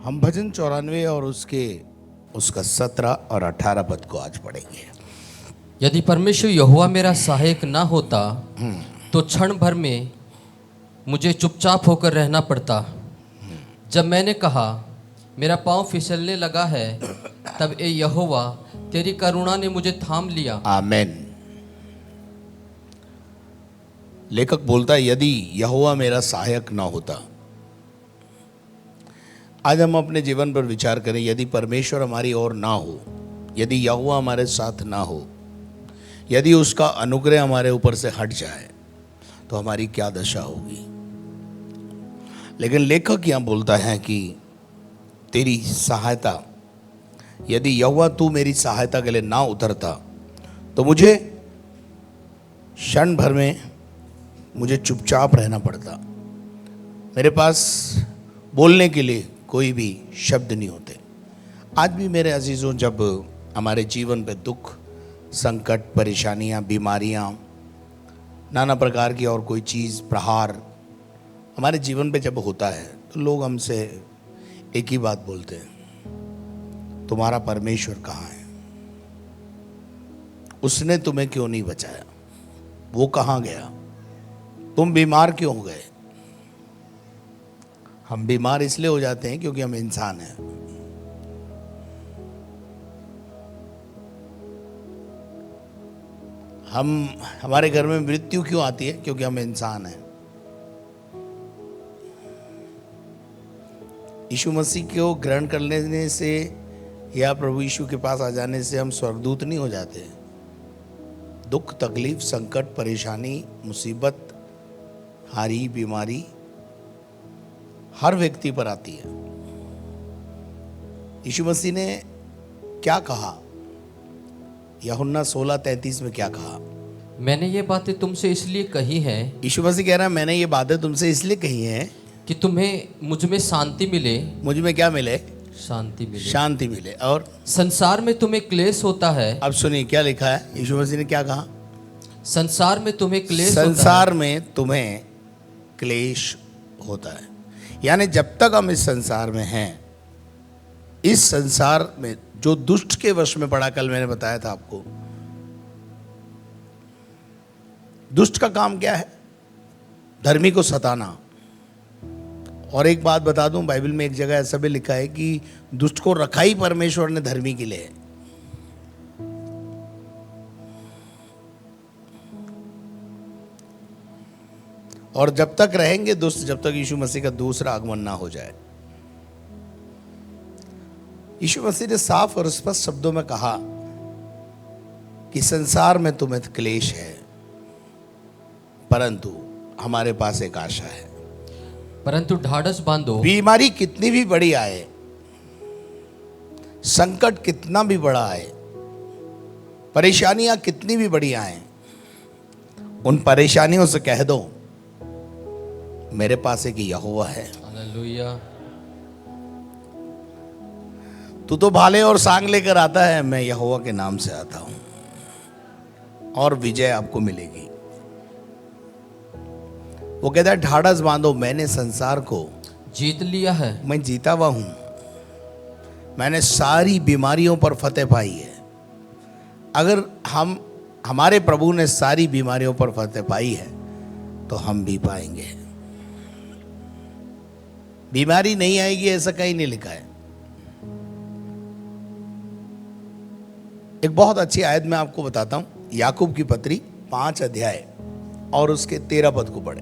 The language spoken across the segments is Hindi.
हम भजन 94 और उसका 17 और 18 पद को आज पढ़ेंगे। यदि परमेश्वर यहोवा मेरा सहायक ना होता तो क्षण भर में मुझे चुपचाप होकर रहना पड़ता। जब मैंने कहा मेरा पांव फिसलने लगा है, तब ए यहोवा तेरी करुणा ने मुझे थाम लिया। आमेन। लेखक बोलता है यदि यहोवा मेरा सहायक ना होता। आज हम अपने जीवन पर विचार करें, यदि परमेश्वर हमारी ओर ना हो, यदि यहोवा हमारे साथ ना हो, यदि उसका अनुग्रह हमारे ऊपर से हट जाए तो हमारी क्या दशा होगी। लेकिन लेखक यहाँ बोलता है कि तेरी सहायता, यदि यहोवा तू मेरी सहायता के लिए ना उतरता तो मुझे क्षण भर में मुझे चुपचाप रहना पड़ता। मेरे पास बोलने के लिए कोई भी शब्द नहीं होते। आज भी मेरे अजीज़ों, जब हमारे जीवन पे दुख, संकट, परेशानियां, बीमारियां, नाना प्रकार की और कोई चीज़, प्रहार हमारे जीवन पे जब होता है तो लोग हमसे एक ही बात बोलते हैं, तुम्हारा परमेश्वर कहाँ है? उसने तुम्हें क्यों नहीं बचाया? वो कहाँ गया? तुम बीमार क्यों हो गए? हम बीमार इसलिए हो जाते हैं क्योंकि हम इंसान हैं। हमारे घर में मृत्यु क्यों आती है? क्योंकि हम इंसान हैं। यीशु मसीह को ग्रहण कर लेने से या प्रभु यीशु के पास आ जाने से हम स्वर्गदूत नहीं हो जाते। दुख, तकलीफ, संकट, परेशानी, मुसीबत, हारी, बीमारी हर व्यक्ति पर आती है। यीशु मसीह ने क्या कहा? यूहन्ना 16:33 में क्या कहा? मैंने ये बातें तुमसे इसलिए कही हैं। यीशु मसीह कह रहा है मैंने ये बातें तुमसे इसलिए कही हैं कि तुम्हें मुझ में शांति मिले। मुझ में क्या मिले? शांति मिले। शांति मिले। और संसार में तुम्हें क्लेश होता है। अब सुनिए क्या लिखा है। यीशु मसीह ने क्या कहा? संसार में तुम्हें क्लेश होता है। संसार में तुम्हें क्लेश होता है। यानी जब तक हम इस संसार में हैं, इस संसार में जो दुष्ट के वश में पड़ा, कल मैंने बताया था आपको, दुष्ट का काम क्या है? धर्मी को सताना। और एक बात बता दूं, बाइबल में एक जगह ऐसा भी लिखा है कि दुष्ट को रखा ही परमेश्वर ने धर्मी के लिए। और जब तक रहेंगे दुष्ट, जब तक यीशु मसीह का दूसरा आगमन ना हो जाए। यीशु मसीह ने साफ और स्पष्ट शब्दों में कहा कि संसार में तुम्हें क्लेश है, परंतु हमारे पास एक आशा है। परंतु ढाढ़स बांधो। बीमारी कितनी भी बड़ी आए, संकट कितना भी बड़ा आए, परेशानियां कितनी भी बड़ी आए, उन परेशानियों से कह दो मेरे पास एक यहोवा है। हालेलुया। तू तो भाले और सांग लेकर आता है, मैं यहोवा के नाम से आता हूं और विजय आपको मिलेगी। वो कहता है ढाढ़स बांधो, मैंने संसार को जीत लिया है। मैं जीता हुआ हूं। मैंने सारी बीमारियों पर फतेह पाई है। अगर हमारे प्रभु ने सारी बीमारियों पर फतेह पाई है तो हम भी पाएंगे। बीमारी नहीं आएगी ऐसा कहीं नहीं लिखा है। एक बहुत अच्छी आयत मैं आपको बताता हूं, याकूब की पत्री 5 अध्याय और उसके 13 पद को पढ़े।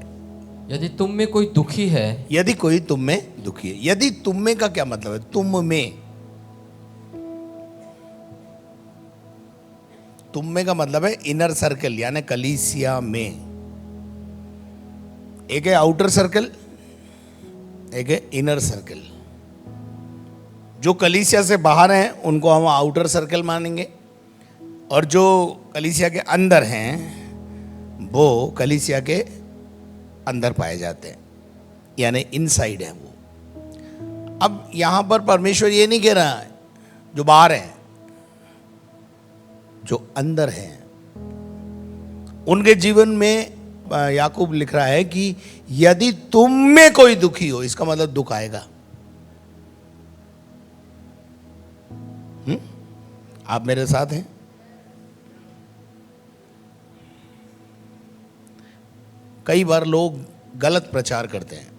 यदि तुम में कोई दुखी है। यदि कोई तुम में दुखी है। यदि तुम में का क्या मतलब है? तुम में का मतलब है इनर सर्कल, यानी कलीसिया में। एक है आउटर सर्कल, एक है इनर सर्कल। जो कलीसिया से बाहर हैं उनको हम आउटर सर्कल मानेंगे, और जो कलीसिया के अंदर हैं वो कलीसिया के अंदर पाए जाते हैं, यानी इनसाइड है वो। अब यहां पर परमेश्वर ये नहीं कह रहा है जो बाहर है, जो अंदर है उनके जीवन में याकूब लिख रहा है कि यदि तुम में कोई दुखी हो, इसका मतलब दुख आएगा। आप मेरे साथ हैं? कई बार लोग गलत प्रचार करते हैं,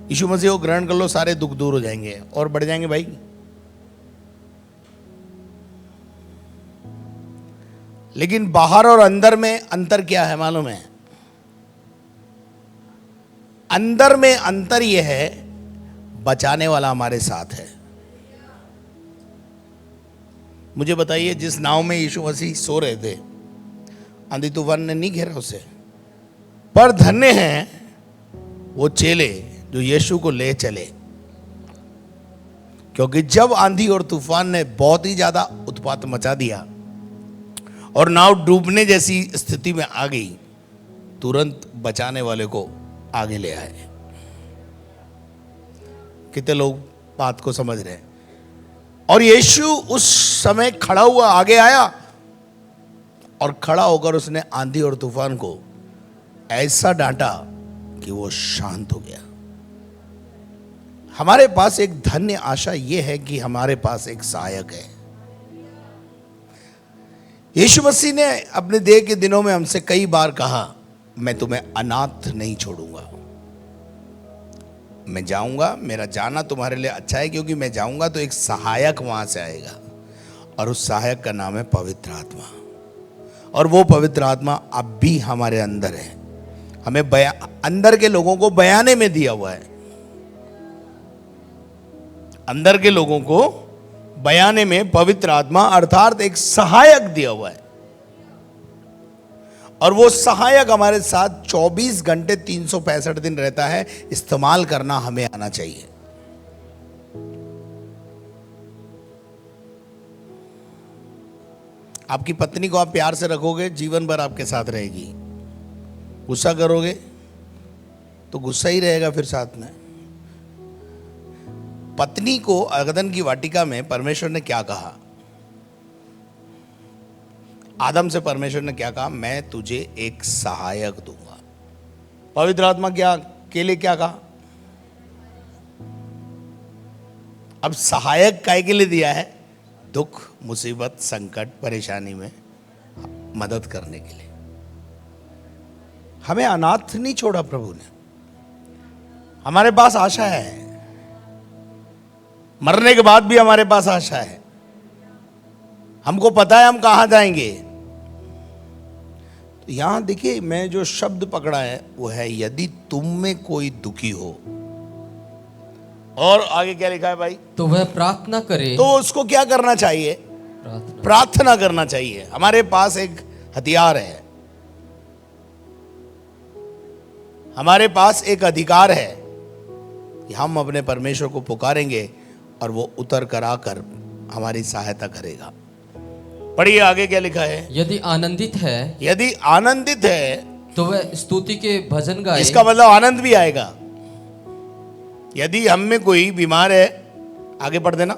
यीशु मसीह को ग्रहण कर लो सारे दुख दूर हो जाएंगे और बढ़ जाएंगे। भाई लेकिन बाहर और अंदर में अंतर क्या है मालूम है? अंदर में अंतर यह है, बचाने वाला हमारे साथ है। मुझे बताइए, जिस नाव में यीशु मसीह सो रहे थे, आंधी तूफान ने नहीं घेरा उसे, पर धन्य हैं वो चेले जो यीशु को ले चले, क्योंकि जब आंधी और तूफान ने बहुत ही ज्यादा उत्पात मचा दिया और नाव डूबने जैसी स्थिति में आ गई, तुरंत बचाने वाले को आगे ले आए। कितने लोग बात को समझ रहे हैं? और यीशु उस समय खड़ा हुआ आगे आया और खड़ा होकर उसने आंधी और तूफान को ऐसा डांटा कि वो शांत हो गया। हमारे पास एक धन्य आशा यह है कि हमारे पास एक सहायक है। यीशु मसीह ने अपने देह के दिनों में हमसे कई बार कहा, मैं तुम्हें अनाथ नहीं छोड़ूंगा, मैं जाऊंगा, मेरा जाना तुम्हारे लिए अच्छा है, क्योंकि मैं जाऊंगा तो एक सहायक वहां से आएगा, और उस सहायक का नाम है पवित्र आत्मा। और वो पवित्र आत्मा अब भी हमारे अंदर है, हमें अंदर के लोगों को बयाने में दिया हुआ है, अंदर के लोगों को बयाने में पवित्र आत्मा अर्थात एक सहायक दिया हुआ है। और वो सहायक हमारे साथ 24 घंटे 365 दिन रहता है। इस्तेमाल करना हमें आना चाहिए। आपकी पत्नी को आप प्यार से रखोगे, जीवन भर आपके साथ रहेगी। गुस्सा करोगे तो गुस्सा ही रहेगा फिर साथ में। पत्नी को अगदन की वाटिका में परमेश्वर ने क्या कहा? आदम से परमेश्वर ने क्या कहा? मैं तुझे एक सहायक दूंगा। पवित्र आत्मा क्या के लिए क्या कहा? अब सहायक काय के लिए दिया है? दुख, मुसीबत, संकट, परेशानी में मदद करने के लिए। हमें अनाथ नहीं छोड़ा प्रभु ने। हमारे पास आशा है, मरने के बाद भी हमारे पास आशा है। हमको पता है हम कहां जाएंगे। तो यहां देखिए, मैं जो शब्द पकड़ा है वो है, यदि तुम में कोई दुखी हो। और आगे क्या लिखा है भाई? तो वह प्रार्थना करे। तो उसको क्या करना चाहिए? प्रार्थना करना चाहिए। हमारे पास एक हथियार है, हमारे पास एक अधिकार है कि हम अपने परमेश्वर को पुकारेंगे और वो उतर कर आकर हमारी सहायता करेगा। पढ़िए आगे क्या लिखा है? यदि आनंदित है, यदि आनंदित है तो वह स्तुति के भजन गाए। इसका मतलब आनंद भी आएगा। यदि हम में कोई बीमार है, आगे पढ़ देना।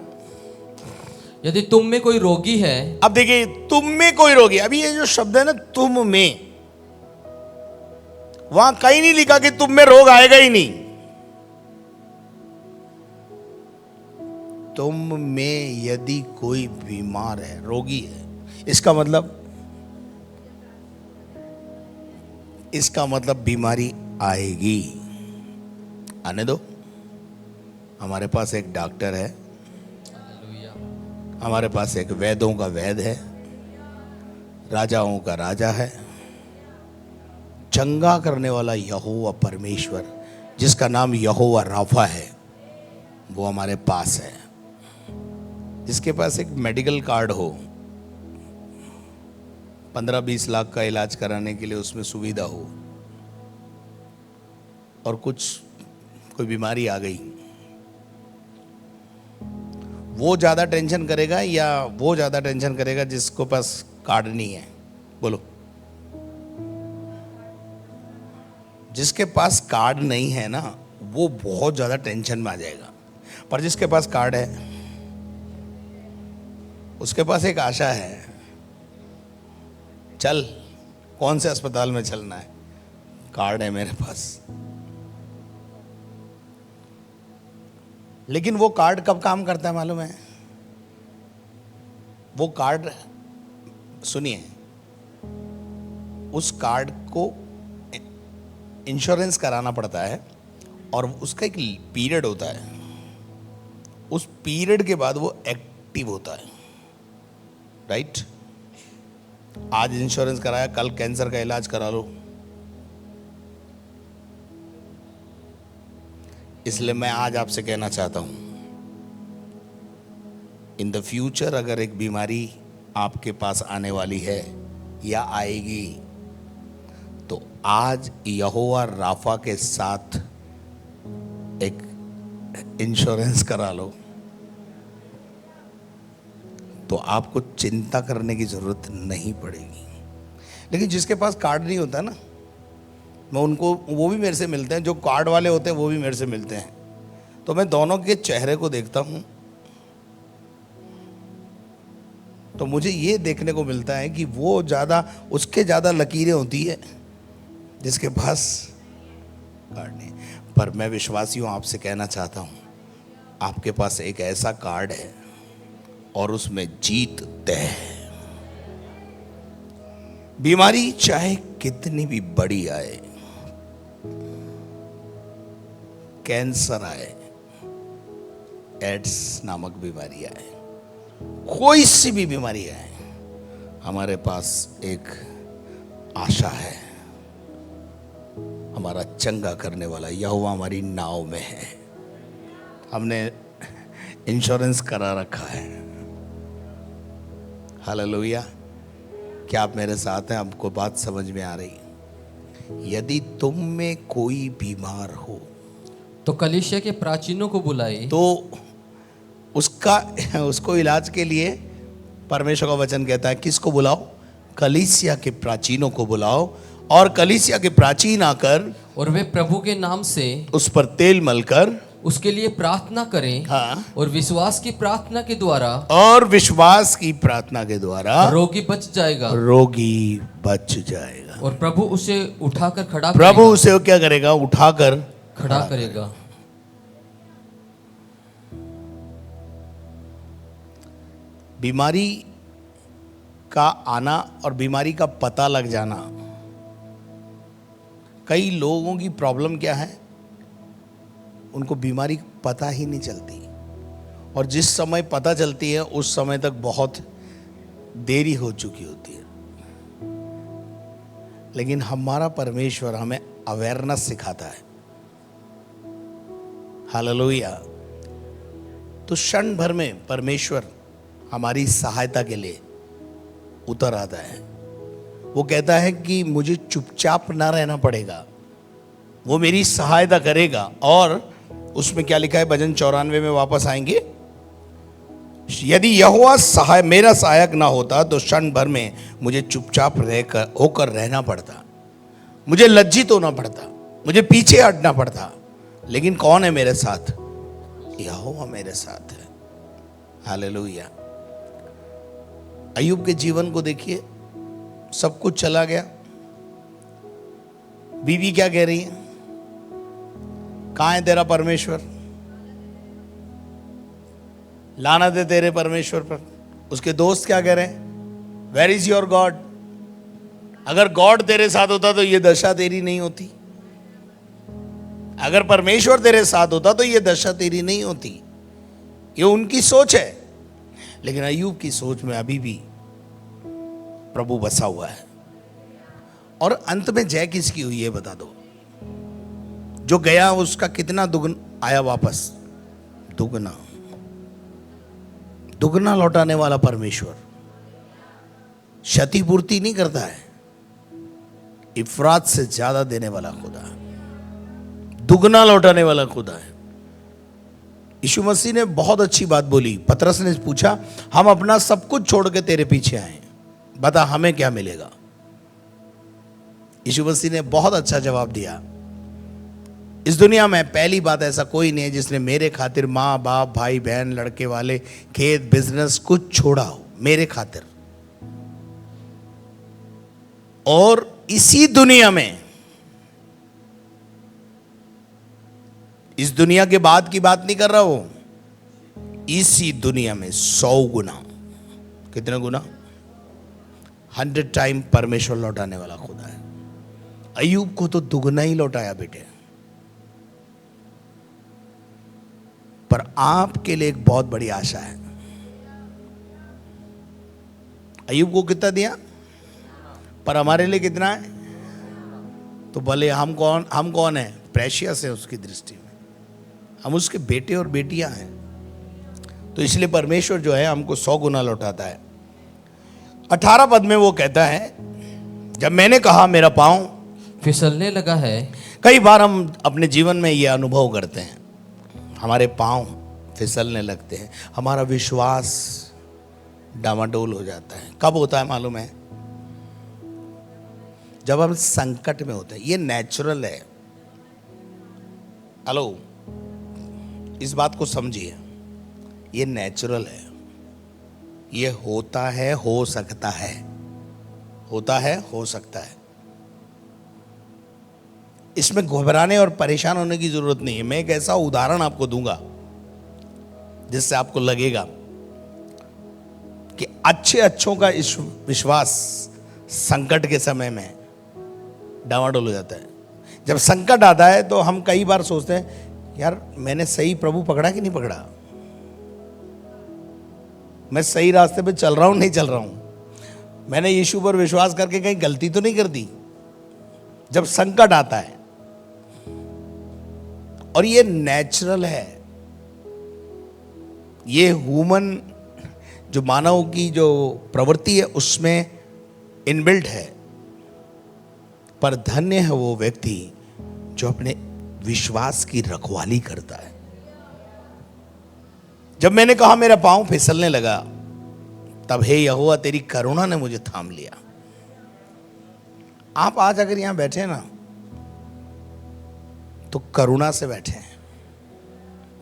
यदि तुम में कोई रोगी है। अब देखिए, तुम में कोई रोगी, अभी ये जो शब्द है ना तुम में, वहां कहीं नहीं लिखा कि तुम में रोग आएगा ही नहीं। तुम में यदि कोई बीमार है, रोगी है, इसका मतलब बीमारी आएगी। आने दो। हमारे पास एक डॉक्टर है, हमारे पास एक वैद्यों का वैद्य है, राजाओं का राजा है, चंगा करने वाला यहोवा परमेश्वर, जिसका नाम यहोवा राफा है, वो हमारे पास है। जिसके पास एक मेडिकल कार्ड हो, 15-20 लाख का इलाज कराने के लिए उसमें सुविधा हो, और कोई बीमारी आ गई, वो ज्यादा टेंशन करेगा या वो ज्यादा टेंशन करेगा जिसको पास कार्ड नहीं है? बोलो। जिसके पास कार्ड नहीं है ना, वो बहुत ज्यादा टेंशन में आ जाएगा। पर जिसके पास कार्ड है, उसके पास एक आशा है, चल कौन से अस्पताल में चलना है, कार्ड है मेरे पास। लेकिन वो कार्ड कब काम करता है मालूम है? वो कार्ड, सुनिए, उस कार्ड को इंश्योरेंस कराना पड़ता है और उसका एक पीरियड होता है, उस पीरियड के बाद वो एक्टिव होता है, राइट? आज इंश्योरेंस कराया, कल कैंसर का इलाज करा लो। इसलिए मैं आज आपसे कहना चाहता हूं, इन द फ्यूचर अगर एक बीमारी आपके पास आने वाली है या आएगी, तो आज यहोवा राफा के साथ एक इंश्योरेंस करा लो, तो आपको चिंता करने की जरूरत नहीं पड़ेगी। लेकिन जिसके पास कार्ड नहीं होता ना, मैं उनको, वो भी मेरे से मिलते हैं, जो कार्ड वाले होते हैं वो भी मेरे से मिलते हैं, तो मैं दोनों के चेहरे को देखता हूं, तो मुझे ये देखने को मिलता है कि वो ज़्यादा, उसके ज़्यादा लकीरें होती है जिसके पास कार्ड नहीं। पर मैं विश्वासियों आपसे कहना चाहता हूं, आपके पास एक ऐसा कार्ड है और उसमें जीत तय है। बीमारी चाहे कितनी भी बड़ी आए, कैंसर आए, एड्स नामक बीमारी आए, कोई सी भी बीमारी आए, हमारे पास एक आशा है, हमारा चंगा करने वाला यहोवा हमारी नाव में है। हमने इंश्योरेंस करा रखा है। हालेलुया। क्या आप मेरे साथ हैं? आपको बात समझ में आ रही? यदि तुम में कोई बीमार हो तो कलीसिया के प्राचीनों को बुलाए, तो उसको इलाज के लिए परमेश्वर का वचन कहता है, किसको बुलाओ? कलीसिया के प्राचीनों को बुलाओ, और कलीसिया के प्राचीन आकर और वे प्रभु के नाम से उस पर तेल मलकर उसके लिए प्रार्थना करें। हाँ, और विश्वास की प्रार्थना के द्वारा, और विश्वास की प्रार्थना के द्वारा रोगी बच जाएगा, रोगी बच जाएगा। और प्रभु उसे उठाकर खड़ा प्रभु करेगा, उसे क्या करेगा? उठाकर खड़ा करेगा। बीमारी का आना और बीमारी का पता लग जाना, कई लोगों की प्रॉब्लम क्या है, उनको बीमारी पता ही नहीं चलती, और जिस समय पता चलती है उस समय तक बहुत देरी हो चुकी होती है। लेकिन हमारा परमेश्वर हमें अवेयरनेस सिखाता है। हालेलुया। तो क्षण भर में परमेश्वर हमारी सहायता के लिए उतर आता है। वो कहता है कि मुझे चुपचाप ना रहना पड़ेगा, वो मेरी सहायता करेगा। और उसमें क्या लिखा है? भजन 94 में वापस आएंगे, यदि यहोवा मेरा सहायक ना होता तो क्षण भर में मुझे चुपचाप होकर रहना पड़ता, मुझे लज्जित होना पड़ता, मुझे पीछे हटना पड़ता। लेकिन कौन है मेरे साथ? यहोवा मेरे साथ है। हालेलुया। अय्यूब के जीवन को देखिए, सब कुछ चला गया। बीवी क्या कह रही है? कहां है तेरा परमेश्वर? लानत है तेरे परमेश्वर पर। उसके दोस्त क्या कह रहे हैं? Where is your God? अगर गॉड तेरे साथ होता तो ये दशा तेरी नहीं होती। अगर परमेश्वर तेरे साथ होता तो ये दशा तेरी नहीं होती। ये उनकी सोच है, लेकिन अय्यूब की सोच में अभी भी प्रभु बसा हुआ है। और अंत में जय किसकी हुई है बता दो? जो गया उसका कितना दुगना आया वापस? दुगना। दुगना लौटाने वाला परमेश्वर क्षतिपूर्ति नहीं करता है, इफरात से ज्यादा देने वाला खुदा है, दुगना लौटाने वाला खुदा है। यीशु मसीह ने बहुत अच्छी बात बोली। पतरस ने पूछा, हम अपना सब कुछ छोड़ के तेरे पीछे आए, बता हमें क्या मिलेगा? यीशु मसीह ने बहुत अच्छा जवाब दिया। इस दुनिया में पहली बात ऐसा कोई नहीं है जिसने मेरे खातिर माँ बाप भाई बहन लड़के वाले खेत बिजनेस कुछ छोड़ा हो मेरे खातिर। और इसी दुनिया में, इस दुनिया के बाद की बात नहीं कर रहा हूं, इसी दुनिया में 100 गुना, कितने गुना? 100 टाइम परमेश्वर लौटाने वाला खुदा है। अय्यूब को तो दुगना ही लौटाया बेटे। पर आपके लिए एक बहुत बड़ी आशा है। अय्यूब को कितना दिया, पर हमारे लिए कितना है? तो भले हम कौन है? प्रेशियस है उसकी दृष्टि में, हम उसके बेटे और बेटियां हैं। तो इसलिए परमेश्वर जो है हमको 100 गुना लौटाता है। 18 पद में वो कहता है, जब मैंने कहा मेरा पांव फिसलने लगा है। कई बार हम अपने जीवन में ये अनुभव करते हैं, हमारे पांव फिसलने लगते हैं, हमारा विश्वास डामाडोल हो जाता है। कब होता है मालूम है? जब हम संकट में होते हैं। ये नेचुरल है। हेलो, इस बात को समझिए, ये नेचुरल है। ये होता है, हो सकता है, होता है, हो सकता है। इसमें घबराने और परेशान होने की जरूरत नहीं है। मैं एक ऐसा उदाहरण आपको दूंगा जिससे आपको लगेगा कि अच्छों का इस विश्वास संकट के समय में डामाडोल हो जाता है। जब संकट आता है तो हम कई बार सोचते हैं, यार मैंने सही प्रभु पकड़ा कि नहीं पकड़ा, मैं सही रास्ते पे चल रहा हूं नहीं चल रहा हूं, मैंने यीशु पर विश्वास करके कहीं गलती तो नहीं कर दी। जब संकट आता है, और ये नेचुरल है, ये ह्यूमन जो मानव की जो प्रवृत्ति है उसमें इनबिल्ट है। पर धन्य है वो व्यक्ति जो अपने विश्वास की रखवाली करता है। जब मैंने कहा मेरा पांव फिसलने लगा, तब हे यहोवा तेरी करुणा ने मुझे थाम लिया। आप आज अगर यहां बैठे ना तो करुणा से बैठे हैं,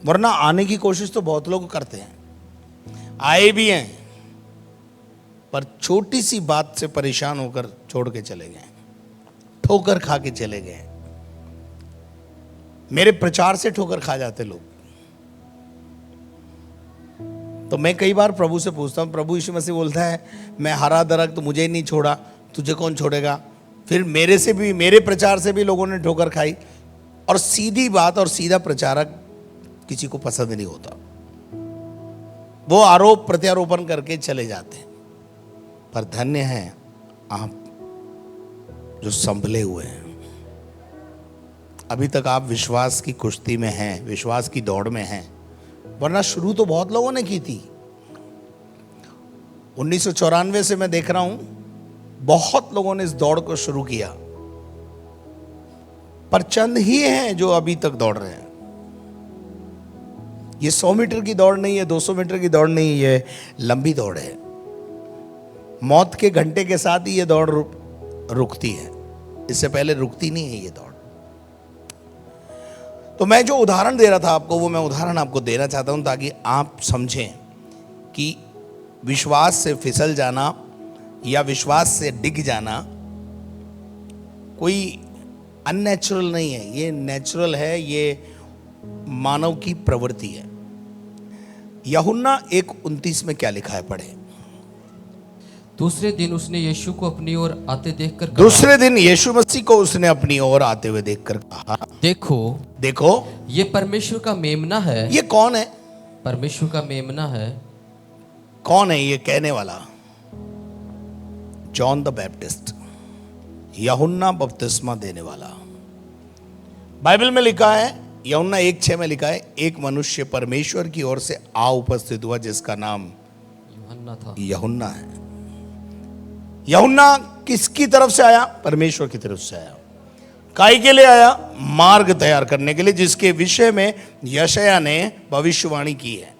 वरना आने की कोशिश तो बहुत लोग करते हैं, आए भी हैं, पर छोटी सी बात से परेशान होकर छोड़ के चले गए, ठोकर खा के चले गए। मेरे प्रचार से ठोकर खा जाते लोग। तो मैं कई बार प्रभु से पूछता हूं, प्रभु यीशु मसीह बोलता है मैं हरा दरख्त, मुझे ही नहीं छोड़ा, तुझे कौन छोड़ेगा? फिर मेरे प्रचार से भी लोगों ने ठोकर खाई। और सीधी बात और सीधा प्रचारक किसी को पसंद नहीं होता, वो आरोप प्रत्यारोपण करके चले जाते हैं। पर धन्य है आप जो संभले हुए हैं। अभी तक आप विश्वास की कुश्ती में हैं, विश्वास की दौड़ में हैं, वरना शुरू तो बहुत लोगों ने की थी। 1994 से मैं देख रहा हूं बहुत लोगों ने इस दौड़ को शुरू किया, पर चंद ही हैं जो अभी तक दौड़ रहे हैं। ये 100 मीटर की दौड़ नहीं है, 200 मीटर की दौड़ नहीं है, ये लंबी दौड़ है। मौत के घंटे के साथ ही ये दौड़ रुकती है, इससे पहले रुकती नहीं है ये दौड़। तो मैं जो उदाहरण दे रहा था आपको, वो मैं उदाहरण आपको देना चाहता हूं ताकि आप समझें कि विश्वास से फिसल जाना या विश्वास से डिग जाना कोई अननेचुरल नहीं है, ये नेचुरल है, ये मानव की प्रवृत्ति है। यूहन्ना 1:29 में क्या लिखा है, पढ़े। दूसरे दिन उसने यीशु को अपनी ओर आते देखकर कहा, दूसरे दिन यीशु मसीह को उसने अपनी ओर आते हुए देखकर कहा, देखो देखो ये परमेश्वर का मेमना है। ये कौन है? परमेश्वर का मेमना है। कौन है ये कहने वाला? जॉन द बैप्टिस्ट, यूहन्ना बपतिस्मा देने वाला। बाइबल में लिखा है, यूहन्ना 1:6 में लिखा है, एक मनुष्य परमेश्वर की ओर से आ उपस्थित हुआ जिसका नाम यूहन्ना था। यूहन्ना है। यूहन्ना किसकी तरफ से आया? परमेश्वर की तरफ से आया। काई के लिए आया? मार्ग तैयार करने के लिए, जिसके विषय में यशायाह ने भविष्यवाणी की है।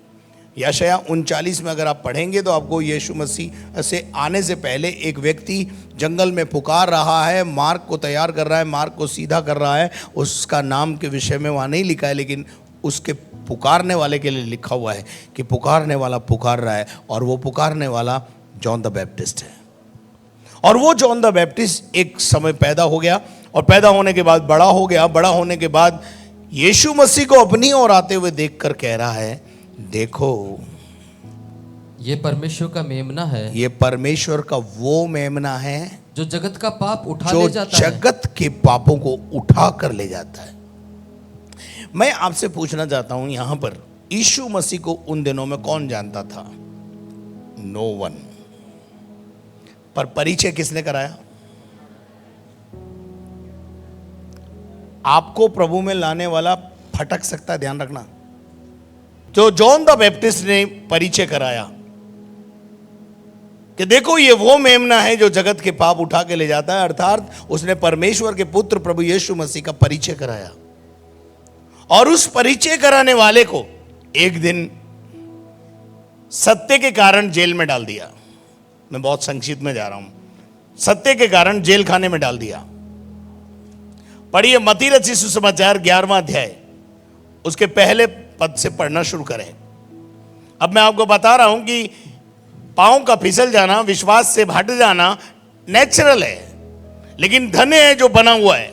यशायाह 39 में अगर आप पढ़ेंगे तो आपको यीशु मसीह से आने से पहले एक व्यक्ति जंगल में पुकार रहा है, मार्ग को तैयार कर रहा है, मार्ग को सीधा कर रहा है। उसका नाम के विषय में वहाँ नहीं लिखा है, लेकिन उसके पुकारने वाले के लिए लिखा हुआ है कि पुकारने वाला पुकार रहा है, और वो पुकारने वाला जॉन द बैप्टिस्ट है। और वो जॉन द बैप्टिस्ट एक समय पैदा हो गया, और पैदा होने के बाद बड़ा हो गया। बड़ा होने के बाद यीशु मसीह को अपनी ओर आते हुए देखकर कह रहा है, देखो ये परमेश्वर का मेमना है ये परमेश्वर का वो मेमना है जो जगत का पाप उठा जो ले जाता है। जगत के पापों को उठा कर ले जाता है। मैं आपसे पूछना चाहता हूं, यहां पर यीशु मसीह को उन दिनों में कौन जानता था? No one. पर परिचय किसने कराया? आपको प्रभु में लाने वाला फटक सकता है, ध्यान रखना। तो जॉन द बैप्टिस्ट ने परिचय कराया कि देखो ये वो मेमना है जो जगत के पाप उठा के ले जाता है, अर्थात उसने परमेश्वर के पुत्र प्रभु यीशु मसीह का परिचय कराया। और उस परिचय कराने वाले को एक दिन सत्य के कारण जेल में डाल दिया। मैं बहुत संक्षिप्त में जा रहा हूं। सत्य के कारण जेल खाने में डाल दिया। पढ़िए मत्ती रचित सुसमाचार 11वां अध्याय, उसके पहले पद से पढ़ना शुरू करें। अब मैं आपको बता रहा हूं कि पांव का फिसल जाना, विश्वास से हट जाना नेचुरल है, लेकिन धन्य है जो बना हुआ है।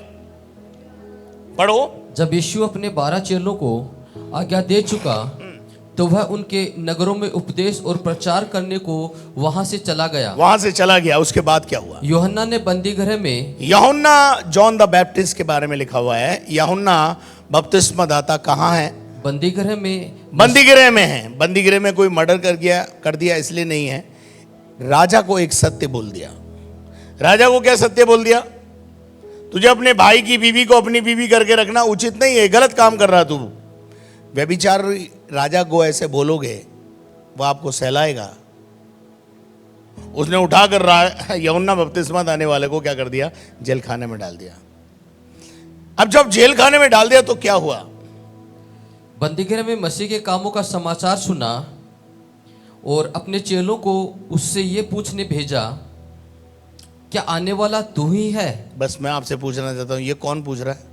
पढ़ो। जब यीशु अपने 12 चेलों को आज्ञा दे चुका तो वह उनके नगरों में उपदेश और प्रचार करने को वहां से चला गया। वहां से चला गया। उसके बाद क्या हुआ? यूहन्ना ने बंदीगृह में, यूहन्ना जॉन द बैप्टिस्ट के बारे में लिखा हुआ है। यूहन्ना बपतिस्मा दाता कहाँ है? बंदीगृह में। बंदीगृह में है। बंदीगृह में कोई मर्डर कर दिया इसलिए नहीं है। राजा को एक सत्य बोल दिया। राजा को क्या सत्य बोल दिया? तुझे अपने भाई की बीवी को अपनी बीवी करके रखना उचित नहीं है, गलत काम कर रहा तू। व्यभिचार राजा को ऐसे बोलोगे वो आपको सहलाएगा। उसने उठाकर यूहन्ना बपतिस्मा देने वाले को क्या कर दिया? जेल खाने में डाल दिया। अब जब जेल खाने में डाल दिया तो क्या हुआ? बंदीगृह में मसीह के कामों का समाचार सुना और अपने चेलों को उससे ये पूछने भेजा, क्या आने वाला तू ही है? बस मैं आपसे पूछना चाहता हूं, ये कौन पूछ रहा है?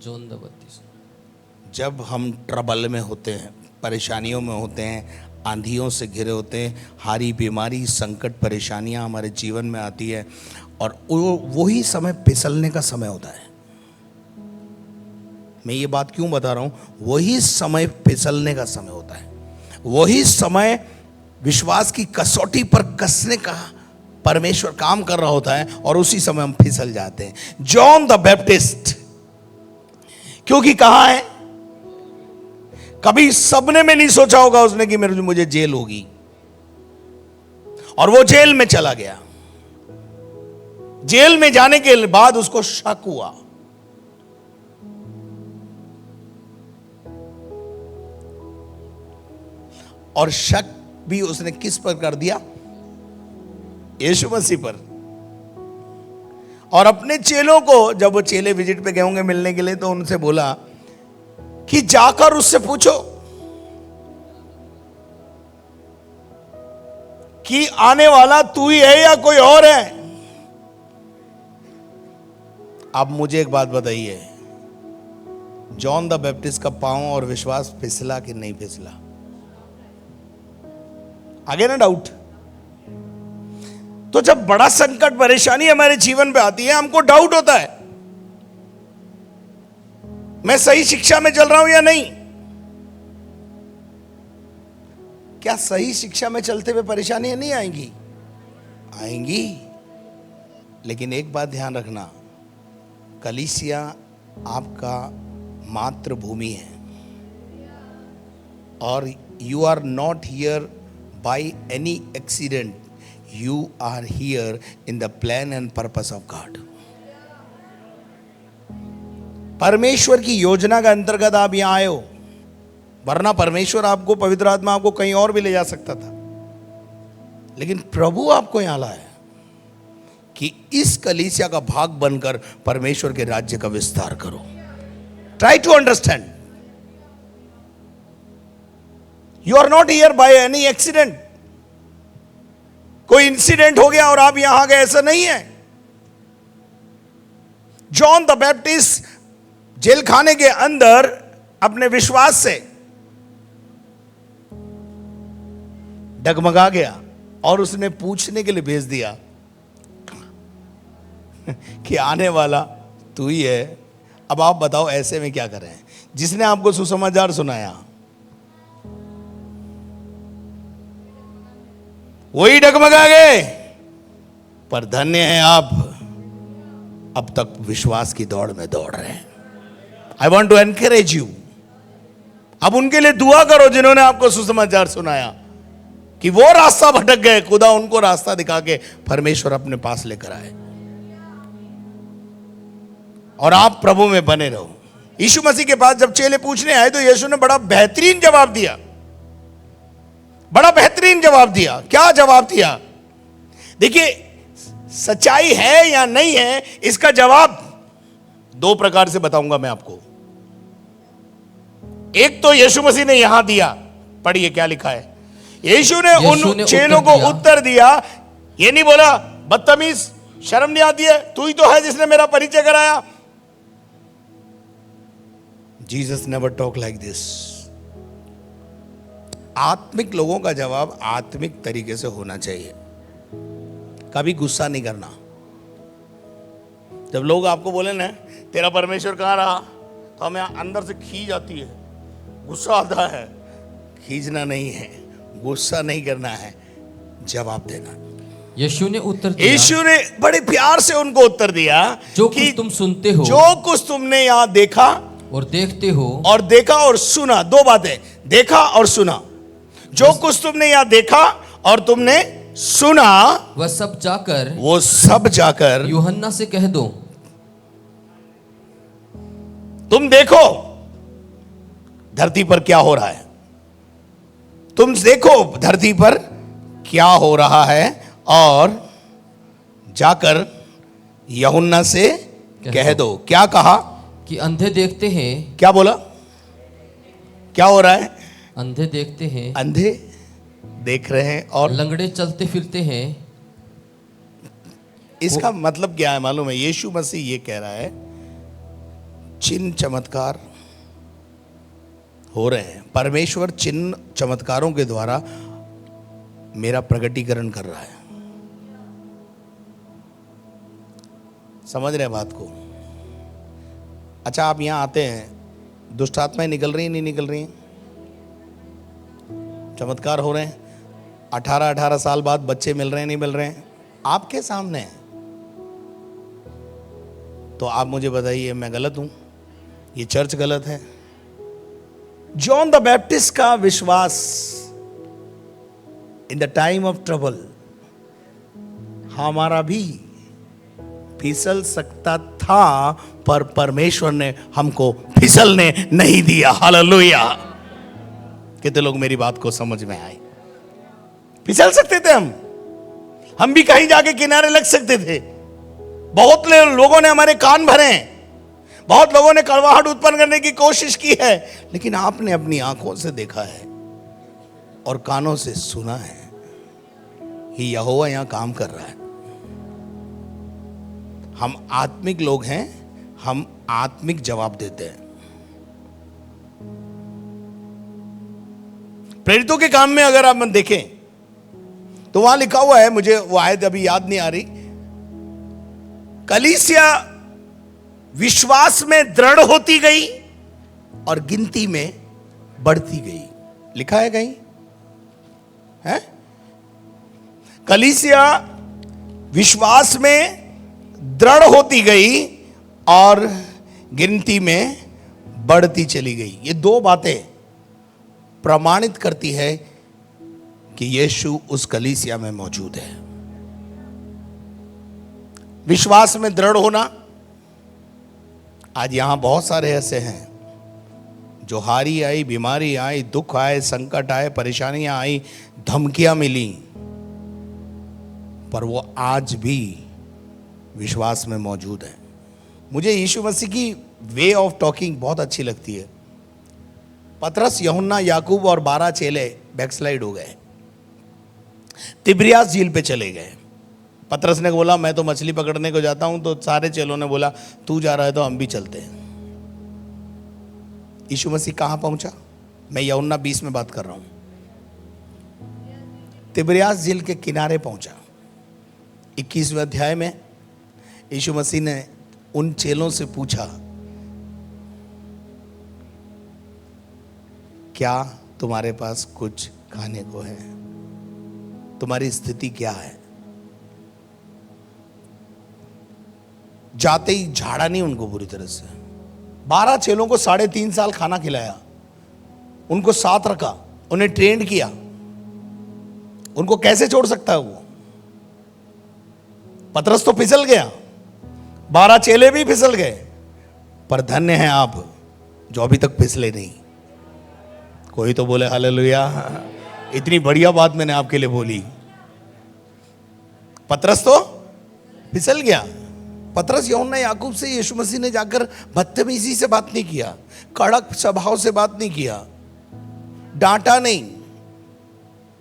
John the Baptist. जब हम ट्रबल में होते हैं, परेशानियों में होते हैं, आंधियों से घिरे होते हैं, हारी बीमारी, संकट, परेशानियां हमारे जीवन में आती है, और वही समय फिसलने का समय होता है। मैं ये बात क्यों बता रहा हूं? वही समय फिसलने का समय होता है। वही समय विश्वास की कसौटी पर कसने का परमेश्वर काम कर रहा होता है, और उसी समय हम फिसल जाते हैं। जॉन द बैप्टिस्ट क्योंकि कहां है? कभी सपने में नहीं सोचा होगा उसने कि मुझे जेल होगी, और वो जेल में चला गया। जेल में जाने के बाद उसको शक हुआ। और शक भी उसने किस पर कर दिया? यीशु मसीह पर। और अपने चेलों को, जब वो चेले विजिट पे गए होंगे मिलने के लिए, तो उनसे बोला कि जाकर उससे पूछो कि आने वाला तू ही है या कोई और है। अब मुझे एक बात बताइए, जॉन द बैप्टिस्ट का पांव और विश्वास फिसला कि नहीं फिसला? आगे ना डाउट। तो जब बड़ा संकट, परेशानी हमारे जीवन पे आती है, हमको डाउट होता है, मैं सही शिक्षा में चल रहा हूं या नहीं। क्या सही शिक्षा में चलते हुए परेशानियां नहीं आएंगी? आएंगी। लेकिन एक बात ध्यान रखना, कलीसिया आपका मातृभूमि है, और you are not here by any accident, you are here in the plan and purpose of God. परमेश्वर की योजना के अंतर्गत आप यहां आए हो, वरना परमेश्वर आपको, पवित्र आत्मा आपको कहीं और भी ले जा सकता था। लेकिन प्रभु आपको यहां लाया कि इस कलीसिया का भाग बनकर परमेश्वर के राज्य का विस्तार करो। Try to understand, you are not here by any accident. कोई इंसिडेंट हो गया और आप यहां आ गए, ऐसा नहीं है। जॉन द बैप्टिस्ट जेल खाने के अंदर अपने विश्वास से डगमगा गया, और उसने पूछने के लिए भेज दिया कि आने वाला तू ही है। अब आप बताओ ऐसे में क्या करें? जिसने आपको सुसमाचार सुनाया, वही डगमगा गए। पर धन्य है आप, अब तक विश्वास की दौड़ में दौड़ रहे हैं। I want to encourage you. अब उनके लिए दुआ करो जिन्होंने आपको सुसमाचार सुनाया कि वो रास्ता भटक गए, खुदा उनको रास्ता दिखा के परमेश्वर अपने पास लेकर आए, और आप प्रभु में बने रहो। यीशु मसीह के पास जब चेले पूछने आए तो यीशु ने बड़ा बेहतरीन जवाब दिया, बड़ा बेहतरीन जवाब दिया। क्या जवाब दिया? देखिए, सच्चाई है या नहीं है इसका जवाब दो प्रकार से बताऊंगा मैं आपको। एक तो यीशु मसीह ने यहां दिया, पढ़िए क्या लिखा है। यीशु ने उन चेलों को उत्तर दिया, ये नहीं बोला बदतमीज, शर्म नहीं आती है, तू ही तो है जिसने मेरा परिचय कराया। Jesus never talk like this. आत्मिक लोगों का जवाब आत्मिक तरीके से होना चाहिए, कभी गुस्सा नहीं करना। जब लोग आपको बोले ना तेरा परमेश्वर कहां रहा, तो हमें अंदर से खींच आती है, गुस्सा आता है। खींचना नहीं है, गुस्सा नहीं करना है, जवाब देना। यीशु ने उत्तर दिया, यीशु ने बड़े प्यार से उनको उत्तर दिया, जो कुछ तुम सुनते हो, जो कुछ तुमने यहां देखा और देखते हो, और देखा और सुना, दो बातें, देखा और सुना। जो कुछ तुमने यहां देखा और तुमने सुना, वह सब जाकर यूहन्ना से कह दो। तुम देखो धरती पर क्या हो रहा है, तुम देखो धरती पर क्या हो रहा है, और जाकर यूहन्ना से कह दो। क्या कहा? कि अंधे देखते हैं। क्या बोला? क्या हो रहा है? अंधे देखते हैं, अंधे देख रहे हैं, और लंगड़े चलते फिरते हैं। इसका मतलब क्या है मालूम है? यीशु मसीह ये कह रहा है, चिन्ह चमत्कार हो रहे हैं, परमेश्वर चिन्ह चमत्कारों के द्वारा मेरा प्रकटीकरण कर रहा है। समझ रहे हैं बात को? अच्छा, आप यहां आते हैं, दुष्ट आत्माएं निकल रही हैं, नहीं निकल रही हैं? चमत्कार हो रहे हैं, 18-18 साल बाद बच्चे मिल रहे हैं, नहीं मिल रहे हैं आपके सामने? तो आप मुझे बताइए, मैं गलत हूं? ये चर्च गलत है? जॉन द बैप्टिस्ट का विश्वास in the time of trouble हमारा भी फिसल सकता था, पर परमेश्वर ने हमको फिसलने नहीं दिया। हालेलुया! कितने लोग मेरी बात को समझ में आए? फिसल सकते थे हम भी कहीं जाके किनारे लग सकते थे। बहुत लोगों ने हमारे कान भरे हैं, बहुत लोगों ने कड़वाहट उत्पन्न करने की कोशिश की है, लेकिन आपने अपनी आंखों से देखा है और कानों से सुना है कि यहोवा यहां काम कर रहा है। हम आत्मिक लोग हैं, हम आत्मिक जवाब देते हैं। प्रेरितों के काम में अगर आप देखें तो वहां लिखा हुआ है, मुझे वो आयत अभी याद नहीं आ रही, कलीसिया विश्वास में दृढ़ होती गई और गिनती में बढ़ती गई। लिखा है कहीं? है? कलीसिया विश्वास में दृढ़ होती गई और गिनती में बढ़ती चली गई। ये दो बातें प्रमाणित करती है कि यीशु उस कलीसिया में मौजूद है। विश्वास में दृढ़ होना। आज यहां बहुत सारे ऐसे हैं जो हारी आई, बीमारी आई, दुख आए, संकट आए, परेशानियां आई, धमकियां मिली, पर वो आज भी विश्वास में मौजूद है। मुझे यीशु मसीह की वे ऑफ टॉकिंग बहुत अच्छी लगती है। पतरस, यूहन्ना, याकूब और 12 चेले बैकस्लाइड हो गए, तिब्रियास झील पे चले गए। पतरस ने बोला मैं तो मछली पकड़ने को जाता हूं, तो सारे चेलों ने बोला तू जा रहा है तो हम भी चलते हैं। यीशु मसीह कहां पहुंचा? मैं यूहन्ना 20 में बात कर रहा हूं। तिब्रियास झील के किनारे पहुंचा। 21वें अध्याय में यीशु मसीह ने उन चेलों से पूछा, क्या तुम्हारे पास कुछ खाने को है? तुम्हारी स्थिति क्या है? जाते ही झाड़ा नहीं उनको बुरी तरह से। 12 चेलों को 3.5 साल खाना खिलाया, उनको साथ रखा, उन्हें ट्रेंड किया। उनको कैसे छोड़ सकता है वो? पतरस तो फिसल गया, 12 चेले भी फिसल गए, पर धन्य हैं आप जो अभी तक फिसले नहीं। कोई तो बोले हालेलुया। इतनी बढ़िया बात मैंने आपके लिए बोली। पतरस तो फिसल गया। पतरस, यूहन्ना, याकूब से यीशु मसीह ने जाकर बदतमीजी से बात नहीं किया, कड़क स्वभाव से बात नहीं किया, डांटा नहीं।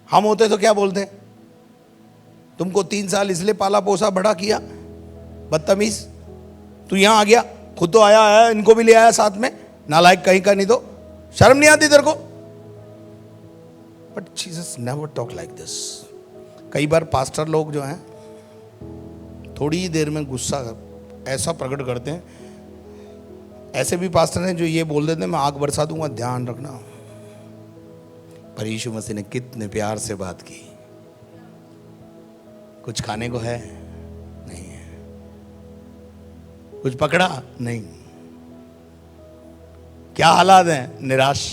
हम होते तो क्या बोलते? तुमको 3 साल इसलिए पाला पोसा बड़ा किया, बदतमीज, तू यहां आ गया, खुद तो आया, इनको भी ले आया साथ में, नालायक कहीं का नहीं, तो शर्म नहीं आती तेरे को? But Jesus never talk like this. कई बार पास्टर लोग जो हैं थोड़ी ही देर में गुस्सा ऐसा प्रकट करते हैं। ऐसे भी पास्टर हैं जो ये बोल देते हैं मैं आग बरसा दूंगा, ध्यान रखना। पर यीशु मसीह ने कितने प्यार से बात की। कुछ खाने को है? नहीं है। कुछ पकड़ा? नहीं। क्या हालात हैं? निराश।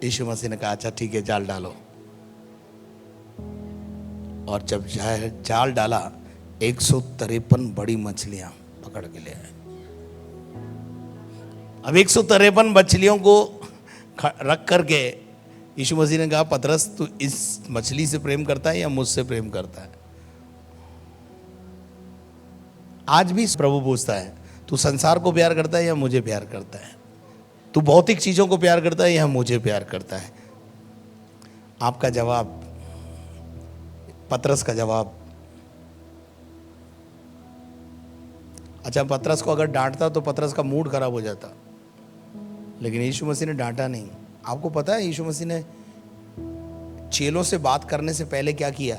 यीशु मसीह ने कहा अच्छा ठीक है, जाल डालो। और जब जाल डाला, 153 बड़ी मछलियां पकड़ के ले आए। अब 153 मछलियों को रख करके यीशु मसीह ने कहा पतरस, तू इस मछली से प्रेम करता है या मुझसे प्रेम करता है? आज भी प्रभु पूछता है, तू संसार को प्यार करता है या मुझे प्यार करता है? तू भौतिक चीजों को प्यार करता है या मुझे प्यार करता है? आपका जवाब, पतरस का जवाब। अच्छा, पतरस को अगर डांटता तो पतरस का मूड खराब हो जाता, लेकिन यीशु मसीह ने डांटा नहीं। आपको पता है यीशु मसीह ने चेलों से बात करने से पहले क्या किया?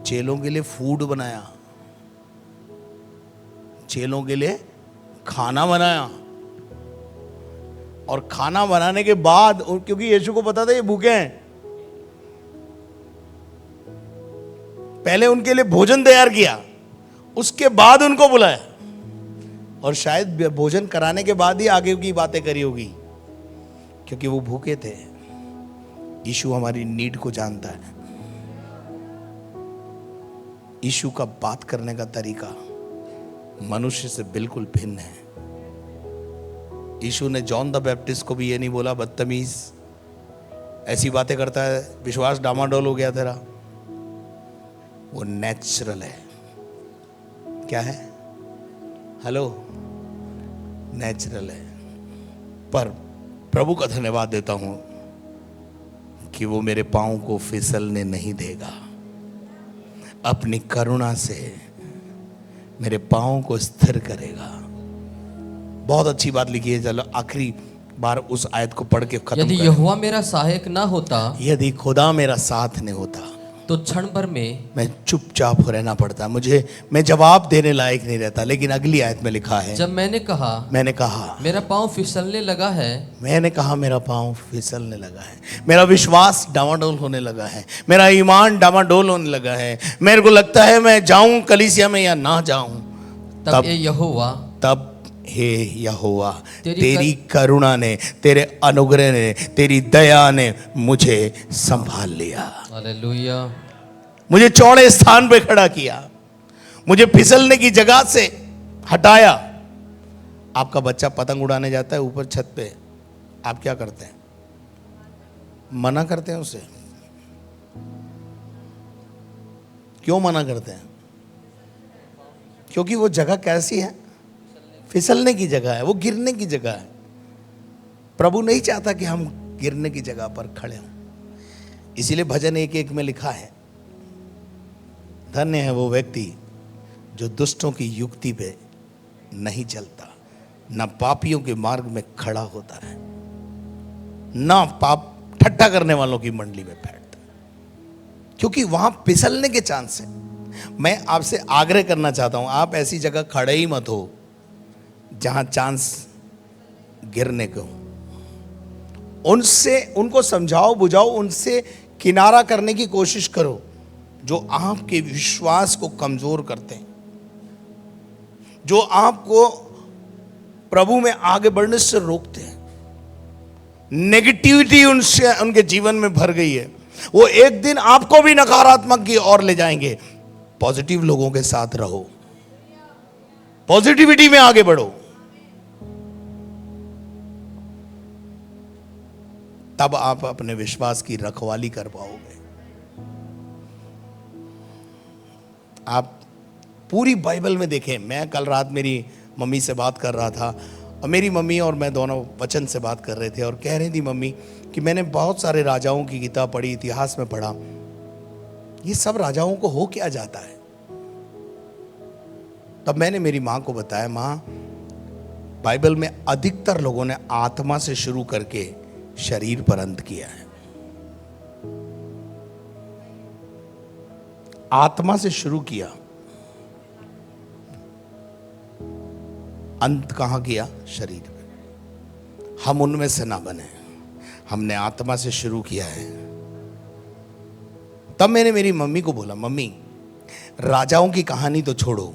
चेलों के लिए फूड बनाया, चेलों के लिए खाना बनाया। और खाना बनाने के बाद, क्योंकि यीशु को पता था ये भूखे हैं, पहले उनके लिए भोजन तैयार किया, उसके बाद उनको बुलाया। और शायद भोजन कराने के बाद ही आगे की बातें करी होगी, क्योंकि वो भूखे थे। यीशु हमारी नीड को जानता है। यीशु का बात करने का तरीका मनुष्य से बिल्कुल भिन्न है। यीशु ने जॉन द बैप्टिस्ट को भी ये नहीं बोला बदतमीज, ऐसी बातें करता है, विश्वास डामाडोल हो गया तेरा। वो नेचुरल है। क्या है? हेलो, नेचुरल है। पर प्रभु का धन्यवाद देता हूं कि वो मेरे पांव को फिसलने नहीं देगा। अपनी करुणा से मेरे पांव को स्थिर करेगा। बहुत अच्छी बात लिखी है। चलो आखिरी बार उस आयत को पढ़ के खत्म यदि करें। यहोवा मेरा सहायक ना होता, यदि खुदा मेरा साथ नहीं होता, तो क्षण भर में मैं चुपचाप रहना पड़ता, मैं जवाब देने लायक नहीं रहता। लेकिन अगली आयत में लिखा है, जब मैंने कहा मेरा पांव फिसलने लगा है, मैंने कहा मेरा पांव फिसलने लगा है, मेरा विश्वास डामाडोल होने लगा है, मेरा ईमान डामाडोल होने लगा है, मेरे को लगता है मैं जाऊं कलीसिया में या ना जाऊं, तब ये यहोवा, तब हे यहोवा, तेरी करुणा ने, तेरे अनुग्रह ने, तेरी दया ने मुझे संभाल लिया। हालेलुया। मुझे चौड़े स्थान पे खड़ा किया, मुझे फिसलने की जगह से हटाया। आपका बच्चा पतंग उड़ाने जाता है ऊपर छत पे, आप क्या करते हैं? मना करते हैं उसे। क्यों मना करते हैं? क्योंकि वो जगह कैसी है? फिसलने की जगह है, वो गिरने की जगह है। प्रभु नहीं चाहता कि हम गिरने की जगह पर खड़े हों। इसीलिए भजन 1:1 में लिखा है, धन्य है वो व्यक्ति जो दुष्टों की युक्ति पे नहीं चलता, न पापियों के मार्ग में खड़ा होता है, न पाप ठट्ठा करने वालों की मंडली में बैठता, क्योंकि वहां फिसलने के चांस है। मैं आपसे आग्रह करना चाहता हूं, आप ऐसी जगह खड़े ही मत हो जहां चांस गिरने को। उनसे, उनको समझाओ बुझाओ, उनसे किनारा करने की कोशिश करो जो आपके विश्वास को कमजोर करते हैं, जो आपको प्रभु में आगे बढ़ने से रोकते हैं। नेगेटिविटी उनसे, उनके जीवन में भर गई है, वो एक दिन आपको भी नकारात्मक की ओर ले जाएंगे। पॉजिटिव लोगों के साथ रहो, पॉजिटिविटी में आगे बढ़ो, तब आप अपने विश्वास की रखवाली कर पाओगे। आप पूरी बाइबल में देखें, मैं कल रात मेरी मम्मी से बात कर रहा था और मेरी मम्मी और मैं दोनों वचन से बात कर रहे थे और कह रही थी मम्मी कि मैंने बहुत सारे राजाओं की किताब पढ़ी, इतिहास में पढ़ा, ये सब राजाओं को हो क्या जाता है। तब मैंने मेरी माँ को बताया, माँ बाइबल में अधिकतर लोगों ने आत्मा से शुरू करके शरीर पर अंत किया है। आत्मा से शुरू किया, अंत कहां किया? शरीर पे। हम उनमें से ना बने, हमने आत्मा से शुरू किया है। तब मैंने मेरी मम्मी को बोला, मम्मी राजाओं की कहानी तो छोड़ो,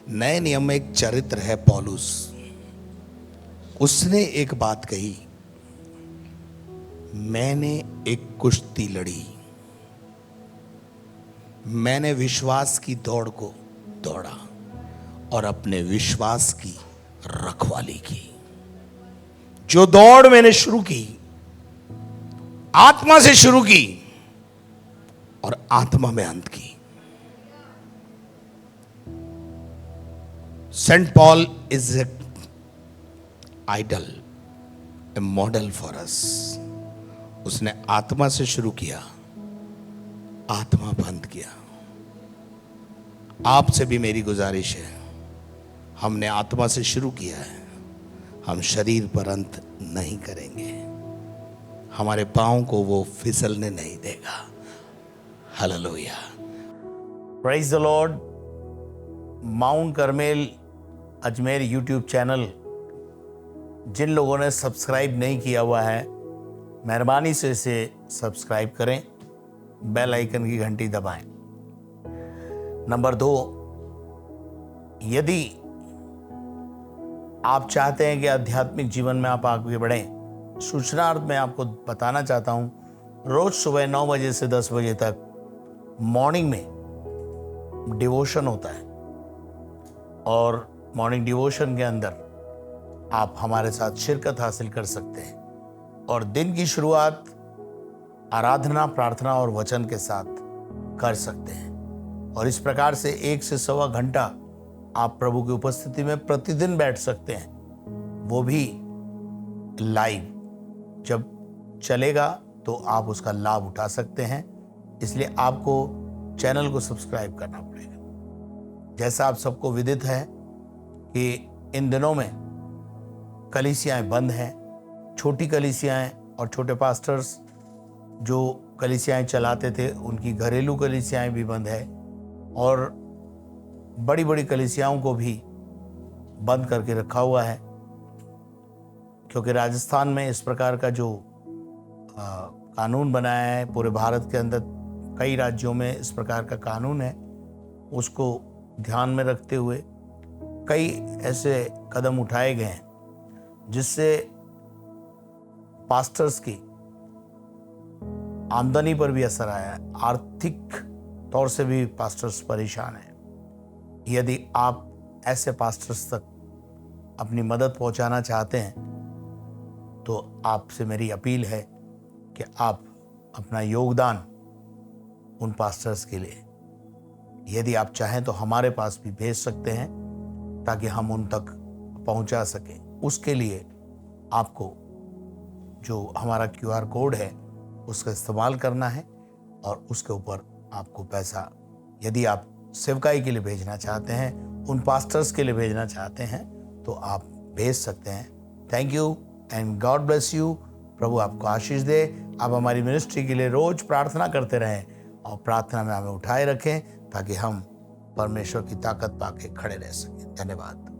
नए नियम में एक चरित्र है पौलुस, उसने एक बात कही, मैंने एक कुश्ती लड़ी, मैंने विश्वास की दौड़ को दौड़ा और अपने विश्वास की रखवाली की। जो दौड़ मैंने शुरू की, आत्मा से शुरू की और आत्मा में अंत की। Saint Paul is a idol, a model for us. उसने आत्मा से शुरू किया, आत्मा बंद किया। आपसे भी मेरी गुजारिश है, हमने आत्मा से शुरू किया है, हम शरीर पर अंत नहीं करेंगे, हमारे पांव को वो फिसलने नहीं देगा। Hallelujah, praise the lord. Mount Carmel Ajmer YouTube channel जिन लोगों ने सब्सक्राइब नहीं किया हुआ है, मेहरबानी से इसे सब्सक्राइब करें, बेल आइकन की घंटी दबाएं। नंबर 2, यदि आप चाहते हैं कि आध्यात्मिक जीवन में आप आगे बढ़ें, सूचनार्थ में आपको बताना चाहता हूं, रोज सुबह 9 बजे से 10 बजे तक मॉर्निंग में डिवोशन होता है और मॉर्निंग डिवोशन के अंदर आप हमारे साथ शिरकत हासिल कर सकते हैं और दिन की शुरुआत आराधना, प्रार्थना और वचन के साथ कर सकते हैं। और इस प्रकार से 1 से सवा घंटा आप प्रभु की उपस्थिति में प्रतिदिन बैठ सकते हैं, वो भी लाइव। जब चलेगा तो आप उसका लाभ उठा सकते हैं, इसलिए आपको चैनल को सब्सक्राइब करना पड़ेगा। जैसा आप सबको विदित है कि इन दिनों में कलीसियाएं बंद हैं, छोटी कलीसियाएं और छोटे पास्टर्स जो कलीसियाएं चलाते थे उनकी घरेलू कलीसियाएं भी बंद है और बड़ी बड़ी कलीसियाओं को भी बंद करके रखा हुआ है, क्योंकि राजस्थान में इस प्रकार का जो कानून बनाया है, पूरे भारत के अंदर कई राज्यों में इस प्रकार का कानून है, उसको ध्यान में रखते हुए कई ऐसे कदम उठाए गए हैं जिससे पास्टर्स की आमदनी पर भी असर आया है, आर्थिक तौर से भी पास्टर्स परेशान हैं। यदि आप ऐसे पास्टर्स तक अपनी मदद पहुंचाना चाहते हैं तो आपसे मेरी अपील है कि आप अपना योगदान उन पास्टर्स के लिए, यदि आप चाहें तो हमारे पास भी भेज सकते हैं ताकि हम उन तक पहुंचा सकें। उसके लिए आपको जो हमारा QR कोड है उसका इस्तेमाल करना है और उसके ऊपर आपको पैसा, यदि आप सेवकाई के लिए भेजना चाहते हैं, उन पास्टर्स के लिए भेजना चाहते हैं तो आप भेज सकते हैं। Thank you and God bless you. प्रभु आपको आशीष दे। आप हमारी मिनिस्ट्री के लिए रोज प्रार्थना करते रहें और प्रार्थना में हमें उठाए रखें ताकि हम परमेश्वर की ताकत पाके खड़े रह सकें। धन्यवाद।